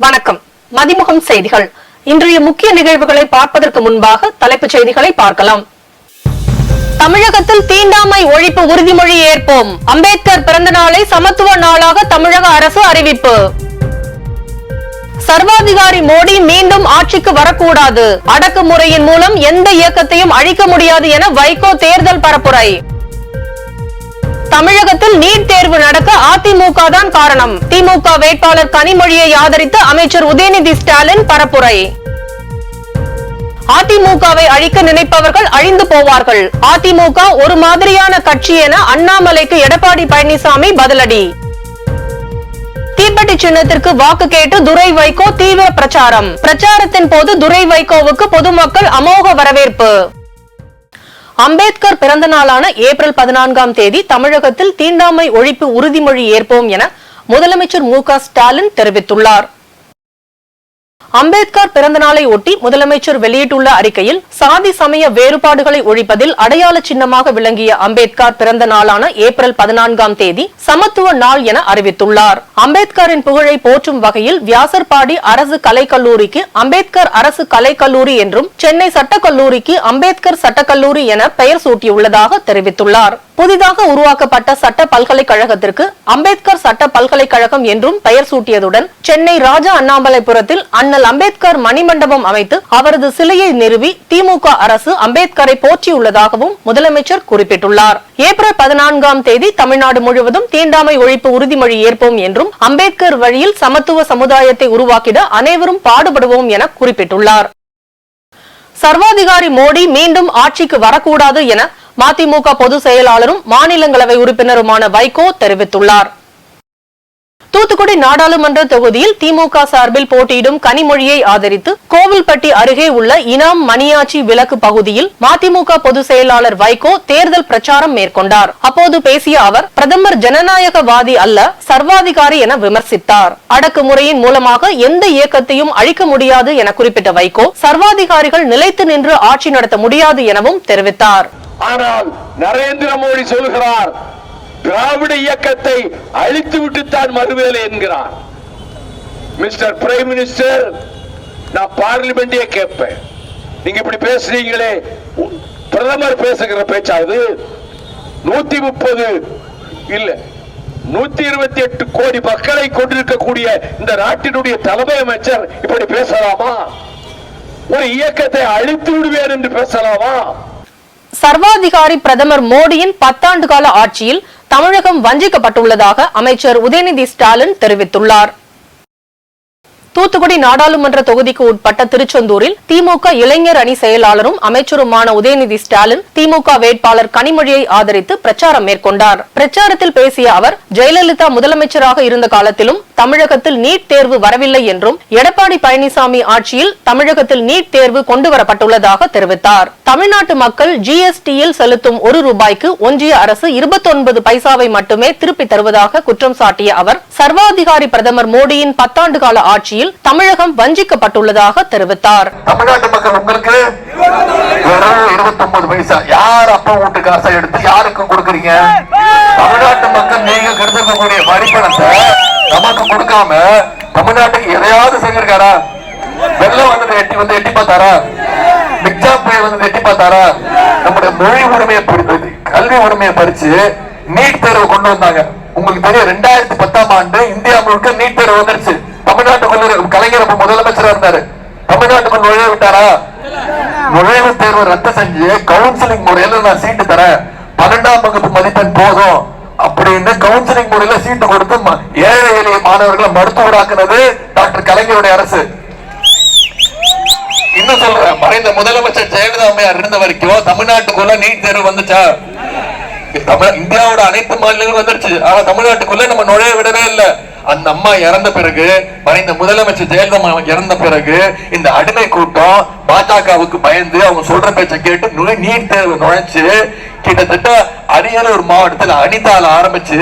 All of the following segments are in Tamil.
வணக்கம். மதிமுகம் செய்திகள். இன்றைய முக்கிய நிகழ்வுகளை பார்ப்பதற்கு முன்பாக தலைப்புச் செய்திகளை பார்க்கலாம். தமிழகத்தில் தீண்டாமை ஒழிப்பு உறுதிமொழி ஏற்போம். அம்பேத்கர் பிறந்த நாளை சமத்துவ நாளாக தமிழக அரசு அறிவிப்பு. சர்வாதிகாரி மோடி மீண்டும் ஆட்சிக்கு வரக்கூடாது. அடக்குமுறையின் மூலம் எந்த இயக்கத்தையும் அழிக்க முடியாது என வைகோ தேர்தல் பரப்புரை. தமிழகத்தில் நீட் தேர்வு நடக்க அதிமுக தான் காரணம். திமுக வேட்பாளர் கனிமொழியை ஆதரித்து அமைச்சர் உதயநிதி ஸ்டாலின் பரப்புரை. அதிமுகவை அழிக்க நினைப்பவர்கள் அழிந்து போவார்கள். அதிமுக ஒரு மாதிரியான கட்சி என அண்ணாமலைக்கு எடப்பாடி பழனிசாமி பதிலடி. தீப்பெட்டி சின்னத்திற்கு வாக்கு கேட்டு துரை வைகோ தீவிர பிரச்சாரம். பிரச்சாரத்தின் போது துரை வைகோவுக்கு பொதுமக்கள் அமோக வரவேற்பு. அம்பேத்கர் பிறந்த நாளான ஏப்ரல் 14ஆம் தேதி தமிழகத்தில் தீண்டாமை ஒழிப்பு உறுதிமொழி ஏற்போம் என முதலமைச்சர் மு.க. ஸ்டாலின் தெரிவித்துள்ளார். அம்பேத்கர் பிறந்த நாளை ஒட்டி முதலமைச்சர் வெளியிட்டுள்ள அறிக்கையில் சாதி சமய வேறுபாடுகளை ஒழிப்பதில் அடையாள சின்னமாக விளங்கிய அம்பேத்கர் பிறந்த நாளான ஏப்ரல் 14ஆம் தேதி சமத்துவ நாள் என அறிவித்துள்ளார். அம்பேத்கரின் புகழை போற்றும் வகையில் வியாசர்பாடி அரசு கலைக்கல்லூரிக்கு அம்பேத்கர் அரசு கலைக்கல்லூரி என்றும் சென்னை சட்டக்கல்லூரிக்கு அம்பேத்கர் சட்டக்கல்லூரி என பெயர் சூட்டியுள்ளதாக தெரிவித்துள்ளார். புதிதாக உருவாக்கப்பட்ட சட்ட பல்கலைக்கழகத்திற்கு அம்பேத்கர் சட்ட பல்கலைக்கழகம் என்றும் பெயர் சூட்டியதுடன் சென்னை ராஜா அண்ணாமலைபுரத்தில் அண்ணல் அம்பேத்கர் மணிமண்டபம் அமைத்து அவரது சிலையை நிறுவி திமுக அரசு அம்பேத்கரை போற்றியுள்ளதாகவும் முதலமைச்சர் குறிப்பிட்டுள்ளார். ஏப்ரல் 14ஆம் தேதி தமிழ்நாடு முழுவதும் தீண்டாமை ஒழிப்பு உறுதிமொழி ஏற்போம் என்றும் அம்பேத்கர் வழியில் சமத்துவ சமுதாயத்தை உருவாக்கிட அனைவரும் பாடுபடுவோம் என குறிப்பிட்டுள்ளார். சர்வாதிகாரி மோடி மீண்டும் ஆட்சிக்கு வரக்கூடாது என மதிமுக பொதுச் செயலாளரும் மாநிலங்களவை உறுப்பினருமான வைகோ தெரிவித்துள்ளார். தூத்துக்குடி நாடாளுமன்ற தொகுதியில் திமுக சார்பில் போட்டியிடும் கனிமொழியை ஆதரித்து கோவில்பட்டி அருகே உள்ள இனாம் மணியாச்சி விலக்கு பகுதியில் மதிமுக பொதுச் செயலாளர் வைகோ தேர்தல் பிரச்சாரம் மேற்கொண்டார். அப்போது பேசிய அவர் பிரதமர் ஜனநாயகவாதி அல்ல, சர்வாதிகாரி என விமர்சித்தார். அடக்குமுறையின் மூலமாக எந்த இயக்கத்தையும் அழிக்க முடியாது என குறிப்பிட்ட வைகோ சர்வாதிகாரிகள் நிலைத்து நின்று ஆட்சி நடத்த முடியாது எனவும் தெரிவித்தார். ஆனால் நரேந்திர மோடி சொல்கிறார், திராவிட இயக்கத்தை அழித்து விட்டுத்தான் மறுவேலை என்கிறார். மிஸ்டர் பிரைம் மினிஸ்டர், நான் பார்லிமெண்டே கேட்பேன், நீங்க இப்படி பேசுறீங்களே, பிரதமர் பேசுகிற பேச்சாவது 130 இல்ல 128 கோடி மக்களை கொண்டிருக்கக்கூடிய இந்த நாட்டினுடைய தலைமை அமைச்சர் இப்படி பேசலாமா? ஒரு இயக்கத்தை அழித்து விடுவேன் என்று பேசலாமா? சர்வாதிகாரி பிரதமர் மோடியின் 10 ஆண்டு கால ஆட்சியில் தமிழகம் வஞ்சிக்கப்பட்டுள்ளதாக அமைச்சர் உதயநிதி ஸ்டாலின் தெரிவித்துள்ளார். தூத்துக்குடி நாடாளுமன்ற தொகுதிக்கு உட்பட்ட திருச்செந்தூரில் திமுக இளைஞர் அணி செயலாளரும் அமைச்சருமான உதயநிதி ஸ்டாலின் திமுக வேட்பாளர் கனிமொழியை ஆதரித்து பிரச்சாரம் மேற்கொண்டார். பிரச்சாரத்தில் பேசிய அவர் ஜெயலலிதா முதலமைச்சராக இருந்த காலத்திலும் தமிழகத்தில் நீட் தேர்வு வரவில்லை என்றும் எடப்பாடி பழனிசாமி ஆட்சியில் தமிழகத்தில் நீட் தேர்வு கொண்டுவரப்பட்டுள்ளதாக தெரிவித்தார். தமிழ்நாட்டு மக்கள் ஜிஎஸ்டியில் செலுத்தும் ₹1 ஒன்றிய அரசு 29 பைசாவை மட்டுமே திருப்பி தருவதாக குற்றம் சாட்டிய அவர் சர்வாதிகாரி பிரதமர் மோடியின் 10 ஆண்டு கால ஆட்சியில் தமிழகம் வஞ்சிக்கப்பட்டுள்ளதாக தெரிவித்தார். தமிழ்நாட்டு மக்கள் உங்களுக்கு 29 பைசா யார் அப்பா வீட்டு காசை எடுத்து யாருக்கும் கொடுக்கறீங்க? தமிழ்நாட்டு மக்கள் நீங்க கருதக்கூடிய வரி பணத்தை நமக்கு கொடுக்காம தமிழ்நாட்டுக்கு எதையாவது செஞ்சிருக்காரா? வெள்ளம் வந்து எட்டி பார்த்தாரா? மிக்சா புயல் வந்து எட்டி பார்த்தாரா? நம்முடைய மொழி உரிமையை கல்வி உரிமையை பறிச்சு நீட் தேர்வு கொண்டு வந்தாங்க. உங்களுக்கு தெரியும், 2010ஆம் ஆண்டு இந்தியா முழுக்க நீட் தேர்வு வந்துருச்சு. தமிழ்நாட்டுக்குள்ள கலைஞர் முதலமைச்சரா இருந்தாரு. தமிழ்நாட்டுக்குள் நுழைய விட்டாரா? நுழைவு தேர்வு ரத்து செஞ்சு கவுன்சிலிங் முறையில நான் சீட்டு தரேன், 12ஆம் வகுப்பு மதிப்பெண் போதும் அப்படின்னு கவுன்சிலிங் முறையில சீட்டு கொடுத்து ஏழை எளிய மாணவர்களை மருத்துவராக்குனது டாக்டர் கலைஞருடைய அரசு. இன்னும் சொல்றேன், மறைந்த முதலமைச்சர் ஜெயலலிதா அம்மையார் இருந்த வரைக்கும் தமிழ்நாட்டுக்குள்ள நீட் தேர்வு வந்துச்சா? இந்தியாவோட அனைத்து மாநிலங்களும் வந்துருச்சு. ஆனா தமிழ்நாட்டுக்குள்ள நம்ம நுழைய விடவே இல்லை. அந்த அம்மா இறந்த பிறகு, மறைந்த முதலமைச்சர் ஜெயலலிதா இறந்த பிறகு இந்த அடிமை கூட்டம் பாஜகவுக்கு பயந்து அவங்க சொல்ற பேச்சை கேட்டு நீட் தேர்வு நுழைச்சு கிட்டத்தட்ட அரியலூர் மாவட்டத்தில் அனிதால ஆரம்பிச்சு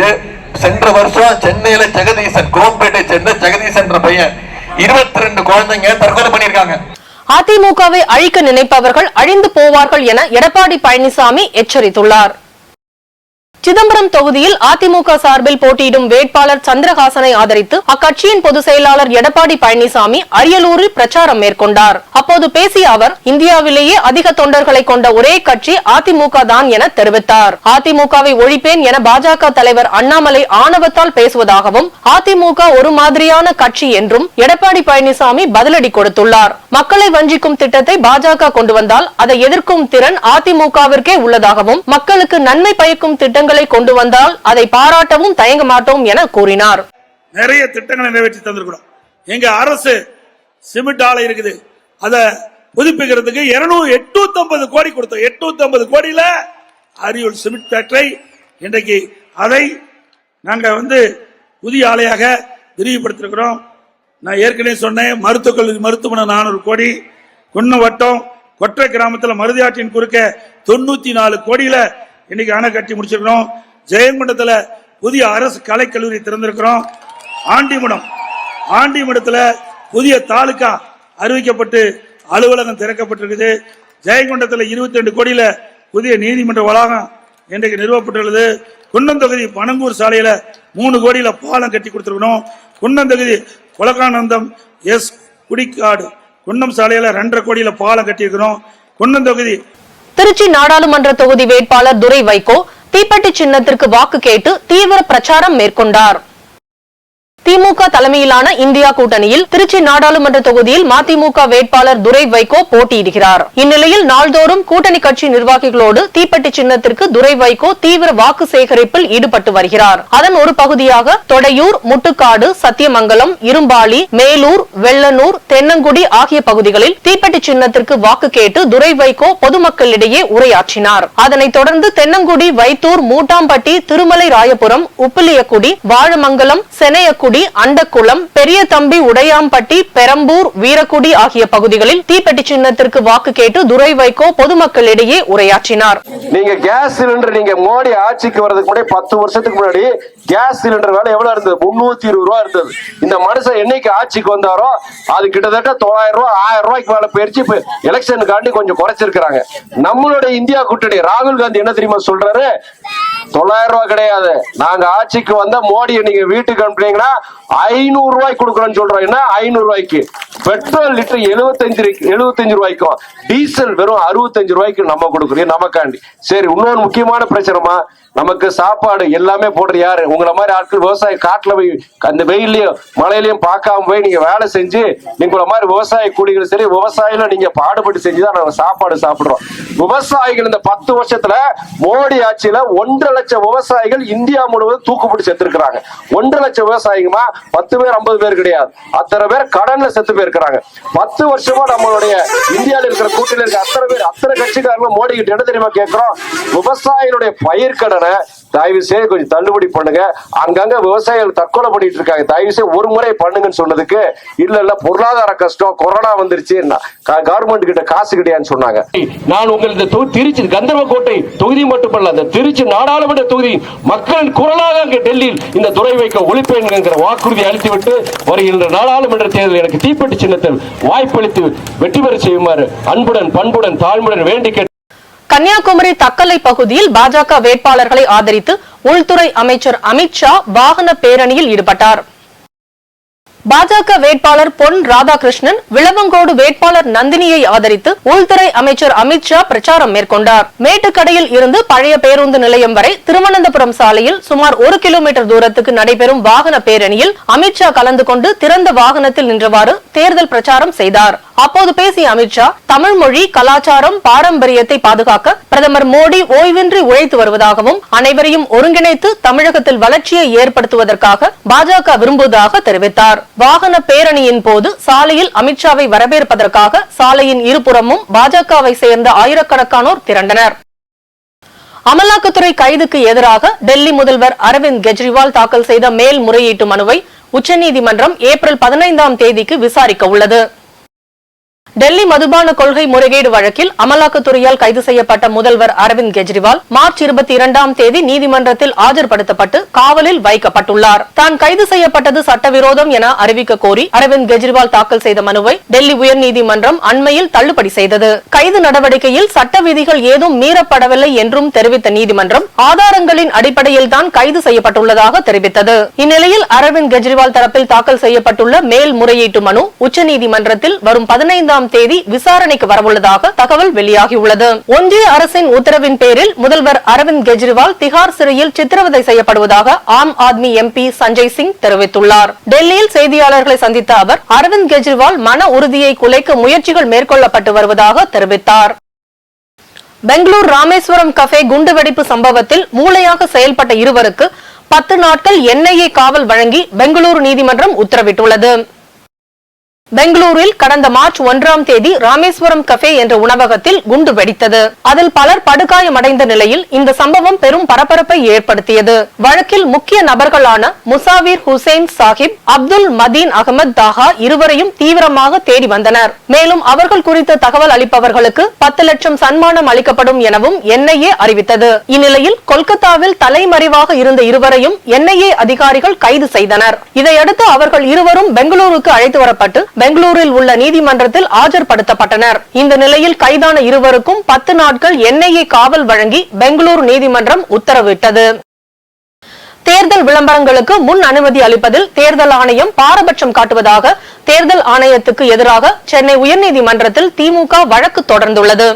சென்ற வருஷம் சென்னையில ஜெகதீசன், கோம்பேட்டை சேர்ந்த ஜெகதீசன் பையன் 22 குழந்தைங்க தற்கொலை பண்ணிருக்காங்க. அதிமுகவை அழிக்க நினைப்பவர்கள் அழிந்து போவார்கள் என எடப்பாடி பழனிசாமி எச்சரித்துள்ளார். சிதம்பரம் தொகுதியில் அதிமுக சார்பில் போட்டியிடும் வேட்பாளர் சந்திரஹாசனை ஆதரித்து அக்கட்சியின் பொதுச் செயலாளர் எடப்பாடி பழனிசாமி அரியலூரில் பிரச்சாரம் மேற்கொண்டார். அப்போது பேசிய அவர், இந்தியாவிலேயே அதிக தொண்டர்களை கொண்ட ஒரே கட்சி அதிமுக தான் என தெரிவித்தார். அதிமுகவை ஒழிப்பேன் என பாஜக தலைவர் அண்ணாமலை ஆணவத்தால் பேசுவதாகவும், அதிமுக ஒரு மாதிரியான கட்சி என்றும் எடப்பாடி பழனிசாமி பதிலடி கொடுத்துள்ளார். மக்களை வஞ்சிக்கும் திட்டத்தை பாஜக கொண்டு வந்தால் அதை எதிர்க்கும் திறன் அதிமுகவிற்கே உள்ளதாகவும், மக்களுக்கு நன்மை பயக்கும் திட்டங்களை கொண்டு வந்தால் அதை பாராட்டவும் தயங்க மாட்டோம் என கூறினார். நிறைய திட்டங்களை நிறைவேற்றி தந்திருக்கிறோம். எங்க அரசு சிமெண்ட் ஆலை இருக்குது, அதை புதுப்பிக்கிறதுக்கு 850 கோடி கொடுத்தோம். 850 கோடியில அரியலூர் சிமெண்ட் ஃபேக்டரி இன்றைக்கு அதை நாங்க புதிய ஆலையாக விரிவுபடுத்திருக்கிறோம். நான் ஏற்கனவே சொன்னேன், மருத்துவக் கல்லூரி மருத்துவமனை 400 கோடி, குன்ன வட்டம் கொற்றை கிராமத்தில் மருதியாற்றின் குறுக்க 94 கோடியில இன்னைக்கு அணை கட்டி முடிச்சிருக்கிறோம். ஜெயங்கொண்டத்தில் புதிய அரசு கலைக்கல்லூரி திறந்திருக்கிறோம். ஆண்டிமடத்தில் புதிய தாலுகா அறிவிக்கப்பட்டு அலுவலகம் திறக்கப்பட்டிருக்குது. ஜெயங்கொண்டத்தில் 22 கோடியில புதிய நீதிமன்ற வளாகம் இன்றைக்கு நிறுவப்பட்டுள்ளது. குன்னந்தொகுதி பனங்கூர் சாலையில 3 கோடியில பாலம் கட்டி கொடுத்திருக்கிறோம். குன்னந்தொகுதி கொலகானந்தம் எஸ் குடிக்காடு குன்னம் சாலையில 2.5 கோடியில பாலம் கட்டியிருக்கிறோம். குன்னந்தொகுதி திருச்சி நாடாளுமன்ற தொகுதி வேட்பாளர் துரை வைகோ தீப்பெட்டி சின்னத்திற்கு வாக்கு கேட்டு தீவிர பிரச்சாரம் மேற்கொண்டார். திமுக தலைமையிலான இந்தியா கூட்டணியில் திருச்சி நாடாளுமன்ற தொகுதியில் மதிமுக வேட்பாளர் துரை வைகோ போட்டியிடுகிறார். இந்நிலையில் நாள்தோறும் கூட்டணி கட்சி நிர்வாகிகளோடு தீப்பெட்டி சின்னத்திற்கு துரை வைகோ தீவிர வாக்கு சேகரிப்பில் ஈடுபட்டு வருகிறார். அதன் ஒரு பகுதியாக தொடையூர், முட்டுக்காடு, சத்தியமங்கலம், இரும்பாளி, மேலூர், வெள்ளனூர், தென்னங்குடி ஆகிய பகுதிகளில் தீப்பெட்டி சின்னத்திற்கு வாக்கு கேட்டு துரை வைகோ பொதுமக்களிடையே உரையாற்றினார். அதனைத் தொடர்ந்து தென்னங்குடி, வைத்தூர், மூட்டாம்பட்டி, திருமலை ராயபுரம், உப்பிலியக்குடி, வாழமங்கலம், செனையக்குடி, அண்டக்குளம், பெரிய தம்பி, உடையாம்பட்டி, பெரம்பூர், வீரக்குடி ஆகிய பகுதிகளில் தீப்பெட்டி சின்னத்திற்கு வாக்கு கேட்டு துரை வைகோ பொதுமக்களிடையே உரையாற்றினார். நீங்க கேஸ் சிலிண்டர் நீங்க மோடி ஆட்சிக்கு வரதுக்கு முன்னாடி 10 வருஷத்துக்கு முன்னாடி கேஸ் சிலிண்டர் விலை எவ்வளவு இருந்தது? 320 ரூபாய் இருந்தது. இந்த மனுஷன் என்னைக்கு ஆட்சிக்கு வந்தாரோ அது கிட்டத்தட்ட 900 ரூபாய் 1000 ரூபாய்க்கு மேல போயிருச்சு. இப்ப எலெக்ஷனுக்காண்டி கொஞ்சம் குறைச்சிருக்காங்க. நம்மளுடைய இந்தியா கூட்டணி ராகுல் காந்தி என்ன தெரியுமா சொல்றாரு? 900 ரூபாய் கிடையாது, நாங்க ஆட்சிக்கு வந்த மோடியை நீங்க வீட்டுக்கு அனுப்புனீங்கன்னா 500 ரூபாய்க்கு கொடுக்குறோம்னு சொல்றோம். என்ன 500 ரூபாய்க்கு? பெட்ரோல் லிட்டர் 75 ரூபாய்க்கும் டீசல் வெறும் 65 ரூபாய்க்கு நம்ம கொடுக்குறோம் நமக்காண்டி. சரி, இன்னொரு முக்கியமான பிரச்சனைமா, நமக்கு சாப்பாடு எல்லாமே போடுற யாரு? உங்களை மாதிரி ஆட்கள் விவசாய காட்டுல போய் அந்த வெயிலையும் மழையிலையும் பார்க்காம போய் நீங்க வேலை செஞ்சு நீங்கள மாதிரி விவசாய கூலிகள் சரி விவசாயில நீங்க பாடுபட்டு செஞ்சுதான் நாங்க சாப்பாடு சாப்பிடுறோம். விவசாயிகள் இந்த 10 வருஷத்துல மோடி ஆட்சியில 1.5 லட்சம் விவசாயிகள் இந்தியா முழுவதும் தூக்குப்பிடி செத்துருக்காங்க. 1.5 லட்சம் விவசாயிகமா 10 பேர் 50 பேர் கிடையாது, அத்தனை பேர் கடன்ல செத்து போயிருக்கிறாங்க. 10 வருஷமா நம்மளுடைய இந்தியாவில் இருக்கிற கூட்டில இருக்க அத்தனை கட்சிக்காரங்களும் மோடி கிட்ட என்ன தெரியுமா கேட்கிறோம்? விவசாயிகளுடைய பயிர்க்கடனை தயவு செய்து கொஞ்சம் தள்ளுபடி பண்ணுங்க. அங்கங்க விவசாயிகள் தற்கொலை பண்ணிட்டு இருக்காங்க, தயவு செய்து ஒரு முறை பண்ணுங்கன்னு சொன்னதுக்கு இல்ல பொருளாதார கஷ்டம், கொரோனா வந்துருச்சு, கவர்மெண்ட் கிட்ட காசு கிடையாதுன்னு சொன்னாங்க. நான் உங்களுக்கு திருச்சி கந்தர்வக்கோட்டை தொகுதி மட்டுமல்ல, அந்த திருச்சி நாடாளுமன்ற தொகுதி மக்களின் குரலாக அங்கே டெல்லியில் இந்த துரை வைக்க ஒழிப்பேன் என்கிற வாக்குறுதி அளித்துவிட்டு வருகின்ற நாடாளுமன்ற தேர்தல் எனக்கு தீப்பெட்டி சின்னத்தில் வாய்ப்பளித்து வெற்றி பெற செய்யுமாறு அன்புடன் பண்புடன் தாழ்மையுடன் வேண்டி கேட்டு கன்னியாகுமரி தக்கலை பகுதியில் பாஜக வேட்பாளர்களை ஆதரித்து உள்துறை அமைச்சர் அமித்ஷா வாகன பேரணியில் ஈடுபட்டார். பாஜக வேட்பாளர் பொன் ராதாகிருஷ்ணன், விளவங்கோடு வேட்பாளர் நந்தினியை ஆதரித்து உள்துறை அமைச்சர் அமித்ஷா பிரச்சாரம் மேற்கொண்டார். மேட்டுக்கடையில் இருந்து பழைய பேருந்து நிலையம் வரை திருவனந்தபுரம் சாலையில் சுமார் 1 கிலோமீட்டர் தூரத்துக்கு நடைபெறும் வாகன பேரணியில் அமித்ஷா கலந்து கொண்டு திறந்த வாகனத்தில் நின்றவாறு தேர்தல் பிரச்சாரம் செய்தார். அப்போது பேசிய அமித்ஷா, தமிழ் மொழி, கலாச்சாரம், பாரம்பரியத்தை பாதுகாக்க பிரதமர் மோடி ஓய்வின்றி உழைத்து வருவதாகவும் அனைவரையும் ஒருங்கிணைத்து தமிழகத்தில் வளர்ச்சியை ஏற்படுத்துவதற்காக பாஜக விரும்புவதாக தெரிவித்தார். வாகன பேரணியின் போது சாலையில் அமித்ஷாவை வரவேற்பதற்காக சாலையின் இருபுறமும் பாஜகவை சேர்ந்த ஆயிரக்கணக்கானோர் திரண்டனர். அமலாக்கத்துறை கைதுக்கு எதிராக டெல்லி முதல்வர் அரவிந்த் கெஜ்ரிவால் தாக்கல் செய்த மேல்முறையீட்டு மனுவை உச்சநீதிமன்றம் ஏப்ரல் 15ஆம் தேதிக்கு விசாரிக்க உள்ளது. டெல்லி மதுபான கொள்கை முறைகேடு வழக்கில் அமலாக்கத்துறையால் கைது செய்யப்பட்ட முதல்வர் அரவிந்த் கெஜ்ரிவால் மார்ச் 22ஆம் தேதி நீதிமன்றத்தில் ஆஜர்படுத்தப்பட்டு காவலில் வைக்கப்பட்டுள்ளார். தான் கைது செய்யப்பட்டது சட்டவிரோதம் என அறிவிக்க கோரி அரவிந்த் கெஜ்ரிவால் தாக்கல் செய்த மனுவை டெல்லி உயர்நீதிமன்றம் அண்மையில் தள்ளுபடி செய்தது. கைது நடவடிக்கையில் சட்ட விதிகள் ஏதும் மீறப்படவில்லை என்றும் தெரிவித்த நீதிமன்றம் ஆதாரங்களின் அடிப்படையில் தான் கைது செய்யப்பட்டுள்ளதாக தெரிவித்தது. இந்நிலையில் அரவிந்த் கெஜ்ரிவால் தரப்பில் தாக்கல் செய்யப்பட்டுள்ள மேல்முறையீட்டு மனு உச்சநீதிமன்றத்தில் வரும் 15ஆம் தேதி விசாரணைக்கு வரவுள்ளதாக தகவல் வெளியாகியுள்ளது. ஒன்றிய அரசின் உத்தரவின் பேரில் முதல்வர் அரவிந்த் கெஜ்ரிவால் திகார் சிறையில் சித்திரவதை செய்யப்படுவதாக ஆம் ஆத்மி எம்பி சஞ்சய் சிங் தெரிவித்துள்ளார். டெல்லியில் செய்தியாளர்களை சந்தித்த அவர் அரவிந்த் கெஜ்ரிவால் மன உறுதியை குலைக்க முயற்சிகள் மேற்கொள்ளப்பட்டு வருவதாக தெரிவித்தார். பெங்களூர் ராமேஸ்வரம் கஃபே குண்டுவெடிப்பு சம்பவத்தில் மூளையாக செயல்பட்ட இருவருக்கு 10 நாட்கள் NIA காவல் வழங்கி பெங்களூரு நீதிமன்றம் உத்தரவிட்டுள்ளது. பெங்களூரில் கடந்த மார்ச் 1ஆம் தேதி ராமேஸ்வரம் கஃபே என்ற உணவகத்தில் குண்டு வெடித்தது. அதில் பலர் படுகாயமடைந்த நிலையில் இந்த சம்பவம் பெரும் பரபரப்பை ஏற்படுத்தியது. வழக்கில் முக்கிய நபர்களான முசாவிர் ஹுசைன் சாஹிப், அப்துல் மதீன் அகமது தாஹா இருவரையும் தீவிரமாக தேடி வந்தனர். மேலும் அவர்கள் குறித்த தகவல் அளிப்பவர்களுக்கு 10 லட்சம் சன்மானம் அளிக்கப்படும் எனவும் NIA அறிவித்தது. இந்நிலையில் கொல்கத்தாவில் தலைமறைவாக இருந்த இருவரையும் NIA அதிகாரிகள் கைது செய்தனர். இதையடுத்து அவர்கள் இருவரும் பெங்களூருக்கு அழைத்து வரப்பட்டு பெங்களூரில் உள்ள நீதிமன்றத்தில் ஆஜர்படுத்தப்பட்டனர். இந்த நிலையில் கைதான இருவருக்கும் 10 நாட்கள் NIA காவல் வழங்கி பெங்களூரு நீதிமன்றம் உத்தரவிட்டது. தேர்தல் விளம்பரங்களுக்கு முன் அனுமதி அளிப்பதில் தேர்தல் ஆணையம் பாரபட்சம் காட்டுவதாக தேர்தல் ஆணையத்துக்கு எதிராக சென்னை உயர்நீதிமன்றத்தில் திமுக வழக்கு தொடர்ந்துள்ளது.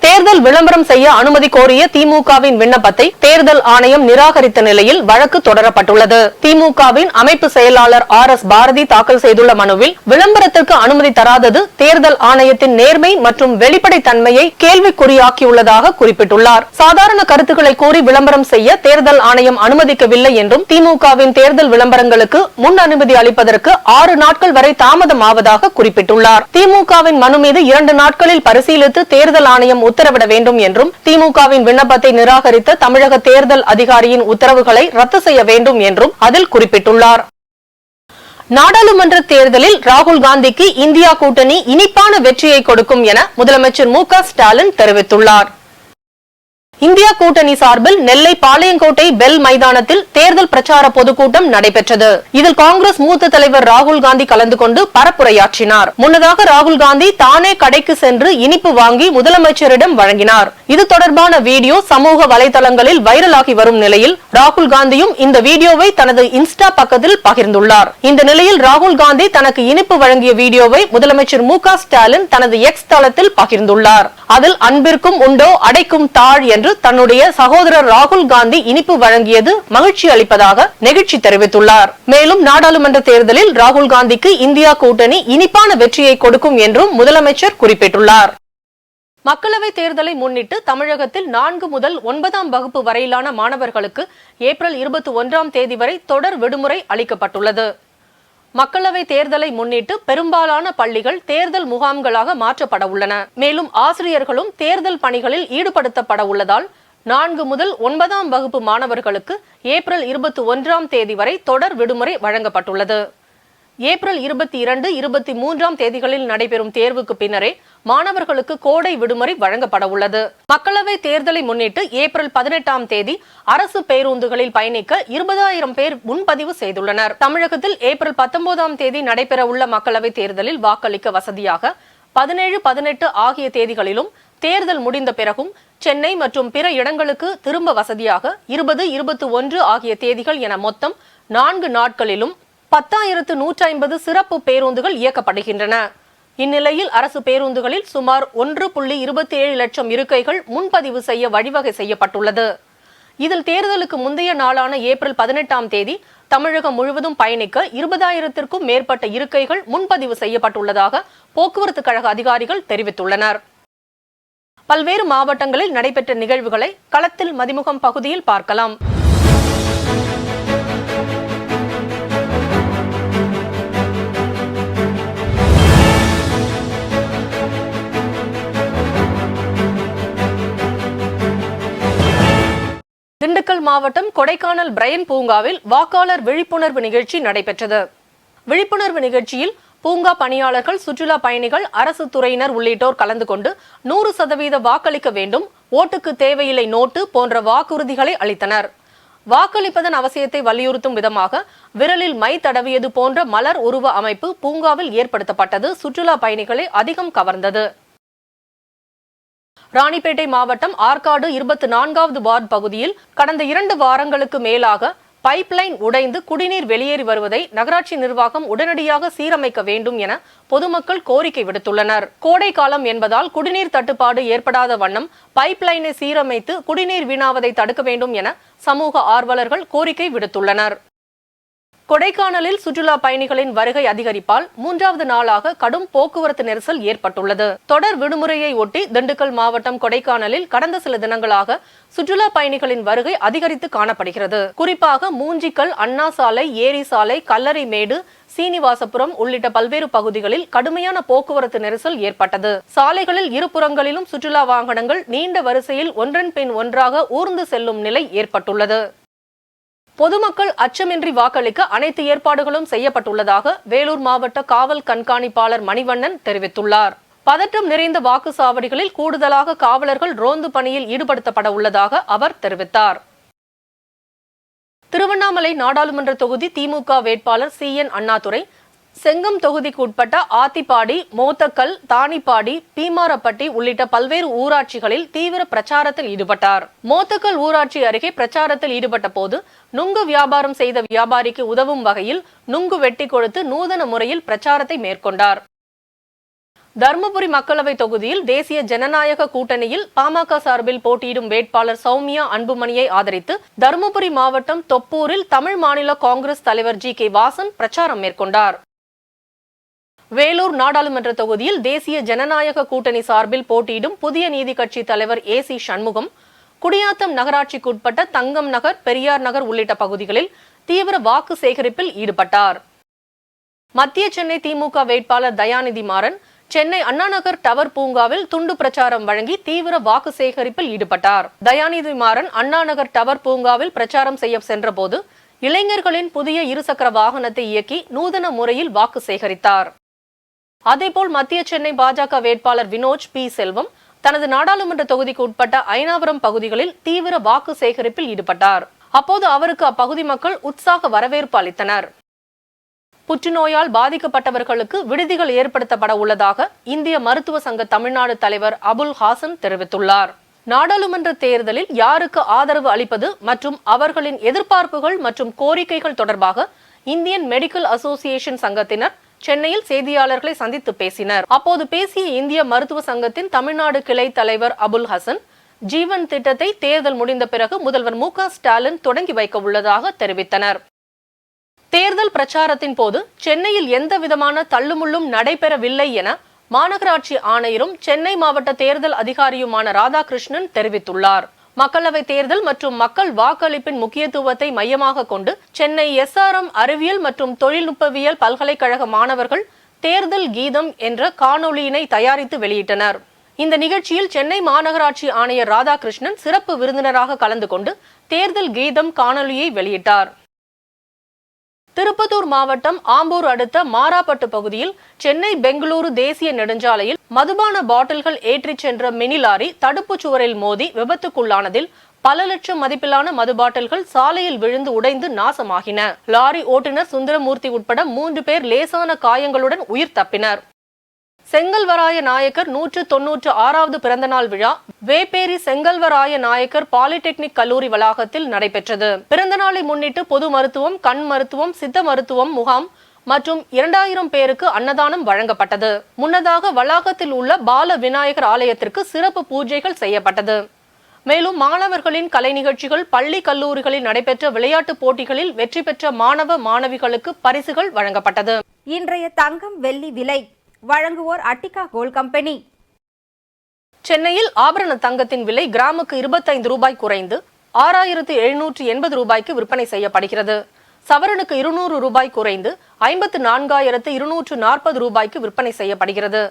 தேர்தல் விளம்பரம் செய்ய அனுமதி கோரிய திமுகவின் விண்ணப்பத்தை தேர்தல் ஆணையம் நிராகரித்த நிலையில் வழக்கு தொடரப்பட்டுள்ளது. திமுகவின் அமைப்பு செயலாளர் RS பாரதி தாக்கல் செய்துள்ள மனுவில் விளம்பரத்திற்கு அனுமதி தராதது தேர்தல் ஆணையத்தின் நேர்மை மற்றும் வெளிப்படைத்தன்மையை கேள்விக்குறியாக்கியுள்ளதாக குறிப்பிட்டுள்ளார். சாதாரண கருத்துக்களை கூறி விளம்பரம் செய்ய தேர்தல் ஆணையம் அனுமதிக்கவில்லை என்றும் திமுகவின் தேர்தல் விளம்பரங்களுக்கு முன் அனுமதி அளிப்பதற்கு 6 நாட்கள் வரை தாமதம் ஆவதாக குறிப்பிட்டுள்ளார். திமுகவின் மனு மீது 2 நாட்களில் பரிசீலித்து தேர்தல் ஆணையம் உத்தரவிட வேண்டும் என்றும் திமுகவின் விண்ணப்பத்தை நிராகரித்த தமிழக தேர்தல் அதிகாரியின் உத்தரவுகளை ரத்து செய்ய வேண்டும் என்றும் அதில் குறிப்பிட்டுள்ளார். நாடாளுமன்ற தேர்தலில் ராகுல் காந்திக்கு இந்தியா கூட்டணி இனிப்பான வெற்றியை கொடுக்கும் என முதலமைச்சர் MK ஸ்டாலின் தெரிவித்துள்ளார். இந்தியா கூட்டணி சார்பில் நெல்லை பாளையங்கோட்டை பெல் மைதானத்தில் தேர்தல் பிரச்சார பொதுக்கூட்டம் நடைபெற்றது. இதில் காங்கிரஸ் மூத்த தலைவர் ராகுல் காந்தி கலந்து கொண்டு பரப்புரையாற்றினார். முன்னதாக ராகுல் காந்தி தானே கடைக்கு சென்று இனிப்பு வாங்கி முதலமைச்சரிடம் வழங்கினார். இது தொடர்பான வீடியோ சமூக வலைதளங்களில் வைரலாகி வரும் நிலையில் ராகுல் காந்தியும் இந்த வீடியோவை தனது இன்ஸ்டா பக்கத்தில் பகிர்ந்துள்ளார். இந்த நிலையில் ராகுல் காந்தி தனக்கு இனிப்பு வழங்கிய வீடியோவை முதலமைச்சர் MK ஸ்டாலின் தனது X தளத்தில் பகிர்ந்துள்ளார். அதில் அன்பிற்கும் உண்டோ அடைக்கும் தாழ் என்று தன்னுடைய சகோதரர் ராகுல் காந்தி இனிப்பு வழங்கியது மகிழ்ச்சி அளிப்பதாக நெகிழ்ச்சி தெரிவித்துள்ளார். மேலும் நாடாளுமன்ற தேர்தலில் ராகுல் காந்திக்கு இந்தியா கூட்டணி இனிப்பான வெற்றியை கொடுக்கும் என்றும் முதலமைச்சர் குறிப்பிட்டுள்ளார். மக்களவை தேர்தலை முன்னிட்டு தமிழகத்தில் 4 முதல் 9ஆம் வகுப்பு வரையிலான மாணவர்களுக்கு ஏப்ரல் 21ஆம் தேதி வரை தொடர் விடுமுறை அளிக்கப்பட்டுள்ளது. மக்களவை தேர்தலை முன்னிட்டு பெரும்பாலான பள்ளிகள் தேர்தல் முகாம்களாக மாற்றப்பட உள்ளன. மேலும் ஆசிரியர்களும் தேர்தல் பணிகளில் ஈடுபடுத்தப்பட உள்ளதால் 4 முதல் 9ஆம் வகுப்பு மாணவர்களுக்கு ஏப்ரல் 21ஆம் தேதி வரை தொடர் விடுமுறை வழங்கப்பட்டுள்ளது. ஏப்ரல் 22, 23ஆம் தேதிகளில் நடைபெறும் தேர்வுக்கு பின்னரே மாணவர்களுக்கு கோடை விடுமுறை வழங்கப்பட உள்ளது. மக்களவை தேர்தலை முன்னிட்டு ஏப்ரல் 18ஆம் தேதி அரசு பேருந்துகளில் பயணிக்க 20,000 பேர் முன்பதிவு செய்துள்ளனர். தமிழகத்தில் ஏப்ரல் 19ஆம் தேதி நடைபெற உள்ள மக்களவை தேர்தலில் வாக்களிக்க வசதியாக 17, 18 ஆகிய தேதிகளிலும் தேர்தல் முடிந்த பிறகும் சென்னை மற்றும் பிற இடங்களுக்கு திரும்ப வசதியாக 20, 21 ஆகிய தேதிகள் என மொத்தம் 4 நாட்களிலும் 10,150 சிறப்பு பேருந்துகள் இயக்கப்படுகின்றன. இந்நிலையில் அரசு பேருந்துகளில் சுமார் 1.27 லட்சம் இருக்கைகள் முன்பதிவு செய்ய வழிவகை செய்யப்பட்டுள்ளது. இதில் தேர்தலுக்கு முந்தைய நாளான ஏப்ரல் 18ஆம் தேதி தமிழகம் முழுவதும் பயணிக்க 20,000த்திற்கும் மேற்பட்ட இருக்கைகள் முன்பதிவு செய்யப்பட்டுள்ளதாக போக்குவரத்து கழக அதிகாரிகள் தெரிவித்துள்ளனர். பல்வேறு மாவட்டங்களில் நடைபெற்ற நிகழ்வுகளை களத்தில் மதிமுகம் பகுதியில் பார்க்கலாம். திண்டுக்கல் மாவட்டம் கொடைக்கானல் பிரையன் பூங்காவில் வாக்காளர் விழிப்புணர்வு நிகழ்ச்சி நடைபெற்றது. விழிப்புணர்வு நிகழ்ச்சியில் பூங்கா பணியாளர்கள், சுற்றுலா பயணிகள், அரசு துறையினர் உள்ளிட்டோர் கலந்து கொண்டு 100% வாக்களிக்க வேண்டும், ஓட்டுக்கு தேவையில்லை நோட்டு போன்ற வாக்குறுதிகளை அளித்தனர். வாக்களிப்பதன் அவசியத்தை வலியுறுத்தும் விதமாக விரலில் மை தடவியது போன்ற மலர் உருவ அமைப்பு பூங்காவில் ஏற்படுத்தப்பட்டது சுற்றுலா பயணிகளை அதிகம் கவர்ந்தது. ராணிப்பேட்டை மாவட்டம் ஆற்காடு 24வது வார்டு பகுதியில் கடந்த 2 வாரங்களுக்கு மேலாக பைப்லைன் உடைந்து குடிநீர் வெளியேறி வருவதை நகராட்சி நிர்வாகம் உடனடியாக சீரமைக்க வேண்டும் என பொதுமக்கள் கோரிக்கை விடுத்துள்ளனர். கோடை காலம் என்பதால் குடிநீர் தட்டுப்பாடு ஏற்படாத வண்ணம் பைப்லைனை சீரமைத்து குடிநீர் வீணாவதை தடுக்க வேண்டும் என சமூக ஆர்வலர்கள் கோரிக்கை விடுத்துள்ளனர். கொடைக்கானலில் சுற்றுலா பயணிகளின் வருகை அதிகரிப்பால் 3வது நாளாக கடும் போக்குவரத்து நெரிசல் ஏற்பட்டுள்ளது. தொடர் விடுமுறையை ஒட்டி திண்டுக்கல் மாவட்டம் கொடைக்கானலில் கடந்த சில தினங்களாக சுற்றுலா பயணிகளின் வருகை அதிகரித்து காணப்படுகிறது. குறிப்பாக மூஞ்சிக்கல், அண்ணா சாலை, ஏரி சாலை, கல்லறைமேடு, சீனிவாசபுரம் உள்ளிட்ட பல்வேறு பகுதிகளில் கடுமையான போக்குவரத்து நெரிசல் ஏற்பட்டது. சாலைகளில் இருபுறங்களிலும் சுற்றுலா வாகனங்கள் நீண்ட வரிசையில் ஒன்றன் பின் ஒன்றாக ஊர்ந்து செல்லும் நிலை ஏற்பட்டுள்ளது. பொதுமக்கள் அச்சமின்றி வாக்களிக்க அனைத்து ஏற்பாடுகளும் செய்யப்பட்டுள்ளதாக வேலூர் மாவட்ட காவல் கண்காணிப்பாளர் மணிவண்ணன் தெரிவித்துள்ளார். பதற்றம் நிறைந்த வாக்குச்சாவடிகளில் கூடுதலாக காவலர்கள் ரோந்து பணியில் ஈடுபடுத்தப்பட உள்ளதாக அவர் தெரிவித்தார். திருவண்ணாமலை நாடாளுமன்ற தொகுதி திமுக வேட்பாளர் CN அண்ணாதுரை செங்கம் தொகுதிக்கு உட்பட்ட ஆத்திப்பாடி, மோத்தக்கல், தானிப்பாடி, பீமாரப்பட்டி உள்ளிட்ட பல்வேறு ஊராட்சிகளில் தீவிர பிரச்சாரத்தில் ஈடுபட்டார். மோத்தக்கல் ஊராட்சி அருகே பிரச்சாரத்தில் ஈடுபட்ட போது நுங்கு வியாபாரம் செய்த வியாபாரிக்கு உதவும் வகையில் நுங்கு வெட்டி கொடுத்து நூதன முறையில் பிரச்சாரத்தை மேற்கொண்டார். தருமபுரி மக்களவை தொகுதியில் தேசிய ஜனநாயக கூட்டணியில் பாமக சார்பில் போட்டியிடும் வேட்பாளர் சௌமியா அன்புமணியை ஆதரித்து தருமபுரி மாவட்டம் தொப்பூரில் தமிழ் மாநில காங்கிரஸ் தலைவர் G.K. வாசன் பிரச்சாரம் மேற்கொண்டார். வேலூர் நாடாளுமன்ற தொகுதியில் தேசிய ஜனநாயக கூட்டணி சார்பில் போட்டியிடும் புதிய நீதி கட்சி தலைவர் AC சண்முகம் குடியாத்தம் நகராட்சிக்குட்பட்ட தங்கம் நகர், பெரியார் நகர் உள்ளிட்ட பகுதிகளில் தீவிர வாக்கு சேகரிப்பில் ஈடுபட்டார். மத்திய சென்னை திமுக வேட்பாளர் தயாநிதி மாறன் சென்னை அண்ணாநகர் டவர் பூங்காவில் துண்டு பிரச்சாரம் வழங்கி தீவிர வாக்கு சேகரிப்பில் ஈடுபட்டார். தயாநிதி மாறன் அண்ணாநகர் டவர் பூங்காவில் பிரச்சாரம் செய்ய சென்றபோது இளைஞர்களின் புதிய இருசக்கர வாகனத்தை இயக்கி நூதன முறையில் வாக்கு சேகரித்தார். அதேபோல் மத்திய சென்னை பாஜக வேட்பாளர் வினோஜ் P. செல்வம் தனது நாடாளுமன்ற தொகுதிக்கு உட்பட்ட ஐனாவரம் பகுதிகளில் தீவிர வாக்கு சேகரிப்பில் ஈடுபட்டார். அப்போது அவருக்கு அப்பகுதி மக்கள் உற்சாக வரவேற்பு அளித்தனர். புற்றுநோயால் பாதிக்கப்பட்டவர்களுக்கு விடுதிகள் ஏற்படுத்தப்பட உள்ளதாக இந்திய மருத்துவ சங்க தமிழ்நாடு தலைவர் அபுல் ஹாசன் தெரிவித்துள்ளார். நாடாளுமன்ற தேர்தலில் யாருக்கு ஆதரவு அளிப்பது மற்றும் அவர்களின் எதிர்பார்ப்புகள் மற்றும் கோரிக்கைகள் தொடர்பாக இந்தியன் மெடிக்கல் அசோசியேஷன் சங்கத்தினர் சென்னையில் செய்தியாளர்களை சந்தித்து பேசினர். அப்போது பேசிய இந்திய மருத்துவ சங்கத்தின் தமிழ்நாடு கிளை தலைவர் அபுல் ஹசன், ஜீவன் திட்டத்தை தேர்தல் முடிந்த பிறகு முதல்வர் M.K. ஸ்டாலின் தொடங்கி வைக்க உள்ளதாக தெரிவித்தனர். தேர்தல் பிரச்சாரத்தின் போது சென்னையில் எந்த விதமான தள்ளுமுள்ளும் நடைபெறவில்லை என மாநகராட்சி ஆணையரும் சென்னை மாவட்ட தேர்தல் அதிகாரியுமான ராதாகிருஷ்ணன் தெரிவித்துள்ளார். மக்களவை தேர்தல் மற்றும் மக்கள் வாக்களிப்பின் முக்கியத்துவத்தை மையமாக கொண்டு சென்னை SRM அறிவியல் மற்றும் தொழில்நுட்பவியல் பல்கலைக்கழக மாணவர்கள் தேர்தல் கீதம் என்ற காணொளியினை தயாரித்து வெளியிட்டனர். இந்த நிகழ்ச்சியில் சென்னை மாநகராட்சி ஆணையர் ராதாகிருஷ்ணன் சிறப்பு விருந்தினராக கலந்து கொண்டு தேர்தல் கீதம் காணொளியை வெளியிட்டார். திருப்பத்தூர் மாவட்டம் ஆம்பூர் அடுத்த மாராப்பட்டு பகுதியில் சென்னை பெங்களூரு தேசிய நெடுஞ்சாலையில் மதுபான பாட்டில்கள் ஏற்றிச் சென்ற மினி லாரி தடுப்புச் சுவரில் மோதி விபத்துக்குள்ளானதில் பல லட்சம் மதிப்பிலான மது பாட்டில்கள் சாலையில் விழுந்து உடைந்து நாசமாகின. லாரி ஓட்டுநர் சுந்தரமூர்த்தி உட்பட 3 பேர் லேசான காயங்களுடன் உயிர் தப்பினர். செங்கல்வராய நாயக்கர் 196வது பிறந்தநாள் விழா வேப்பேரி செங்கல்வராய நாயக்கர் பாலிடெக்னிக் கல்லூரி வளாகத்தில் நடைபெற்றது. பிறந்த நாளை முன்னிட்டு பொது மருத்துவம், கண் மருத்துவம், சித்த மருத்துவம் முகாம் மற்றும் 2000 பேருக்கு அன்னதானம் வழங்கப்பட்டது. முன்னதாக வளாகத்தில் உள்ள பால விநாயகர் ஆலயத்திற்கு சிறப்பு பூஜைகள் செய்யப்பட்டது. மேலும் மாணவர்களின் கலை நிகழ்ச்சிகள், பள்ளி கல்லூரிகளில் நடைபெற்ற விளையாட்டுப் போட்டிகளில் வெற்றி பெற்ற மாணவ மாணவிகளுக்கு பரிசுகள் வழங்கப்பட்டது. இன்றைய தங்கம் வெள்ளி விலை வழங்குவோர் அட்டிகா கோல்ட் கம்பெனி. சென்னையில் ஆபரண தங்கத்தின் விலை கிராமுக்கு 25 ரூபாய் குறைந்து 6780 ரூபாய்க்கு விற்பனை செய்யப்படுகிறது. சவரனுக்கு 200 ரூபாய் குறைந்து 54,240 ரூபாய்க்கு விற்பனை செய்யப்படுகிறது.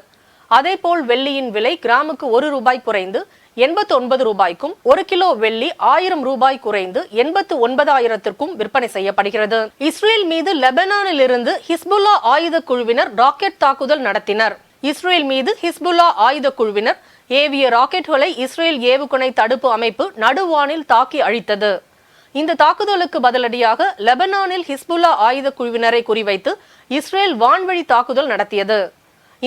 அதேபோல் வெள்ளியின் விலை கிராமுக்கு 1 ரூபாய் குறைந்து 89 ரூபாய்க்கும், 1 கிலோ வெள்ளி 1000 ரூபாய் குறைந்து 89,000க்கும் விற்பனை செய்யப்படுகிறது. இஸ்ரேல் மீது லெபனானில் இருந்து ஹிஸ்புல்லா ஆயுத குழுவினர் ராக்கெட் தாக்குதல் நடத்தினர். இஸ்ரேல் மீது ஹிஸ்புல்லா ஆயுத குழுவினர் ஏவிய ராக்கெட்டுகளை இஸ்ரேல் ஏவுகணை தடுப்பு அமைப்பு நடுவானில் தாக்கி அழித்தது. இந்த தாக்குதலுக்கு பதிலடியாக லெபனானில் ஹிஸ்புல்லா ஆயுத குழுவினரை குறிவைத்து இஸ்ரேல் வான்வழி தாக்குதல் நடத்தியது.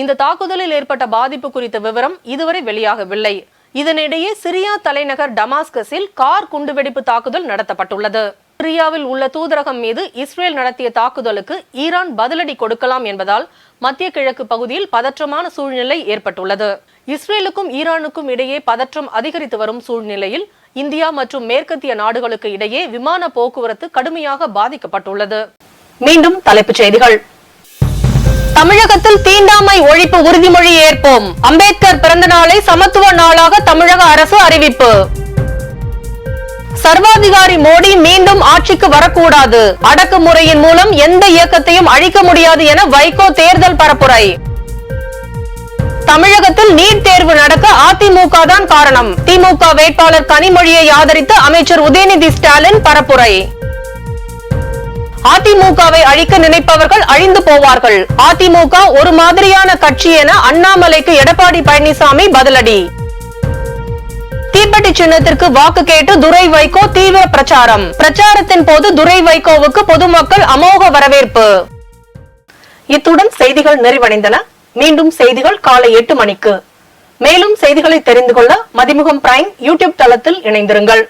இந்த தாக்குதலில் ஏற்பட்ட பாதிப்பு குறித்த விவரம் இதுவரை வெளியாகவில்லை. இதனிடையே சிரியா தலைநகர் டமாஸ்கஸில் கார் குண்டுவெடிப்பு தாக்குதல் நடத்தப்பட்டுள்ளது. சிரியாவில் உள்ள தூதரகம் மீது இஸ்ரேல் நடத்திய தாக்குதலுக்கு ஈரான் பதிலடி கொடுக்கலாம் என்பதால் மத்திய கிழக்கு பகுதியில் பதற்றமான சூழ்நிலை ஏற்பட்டுள்ளது. இஸ்ரேலுக்கும் ஈரானுக்கும் இடையே பதற்றம் அதிகரித்து வரும் சூழ்நிலையில் இந்தியா மற்றும் மேற்கத்திய நாடுகளுக்கு இடையே விமான போக்குவரத்து கடுமையாக பாதிக்கப்பட்டுள்ளது. மீண்டும் தலைப்புச் செய்திகள். தமிழகத்தில் தீண்டாமை ஒழிப்பு உறுதிமொழி ஏற்போம். அம்பேத்கர் பிறந்த நாளை சமத்துவ நாளாக தமிழக அரசு அறிவிப்பு. சர்வாதிகாரி மோடி மீண்டும் ஆட்சிக்கு வரக்கூடாது. அடக்குமுறையின் மூலம் எந்த இயக்கத்தையும் அழிக்க முடியாது என வைகோ தேர்தல் பரப்புரை. தமிழகத்தில் நீட் தேர்வு நடக்க அதிமுக தான் காரணம். திமுக வேட்பாளர் கனிமொழியை ஆதரித்து அமைச்சர் உதயநிதி ஸ்டாலின் பரப்புரை. அதிமுகவை அழிக்க நினைப்பவர்கள் அழிந்து போவார்கள். அதிமுக ஒரு மாதிரியான கட்சி என அண்ணாமலைக்கு எடப்பாடி பழனிசாமி பதிலடி. தீப்பெட்டி சின்னத்திற்கு வாக்கு கேட்டு துரை வைகோ தீவிர பிரச்சாரம். பிரச்சாரத்தின் போது துரை வைகோவுக்கு பொதுமக்கள் அமோக வரவேற்பு. இத்துடன் செய்திகள் நிறைவடைந்தன. மீண்டும் செய்திகள் காலை 8 மணிக்கு. மேலும் செய்திகளை தெரிந்து கொள்ள மதிமுகம் பிரைம் யூடியூப் தளத்தில் இணைந்திருங்கள்.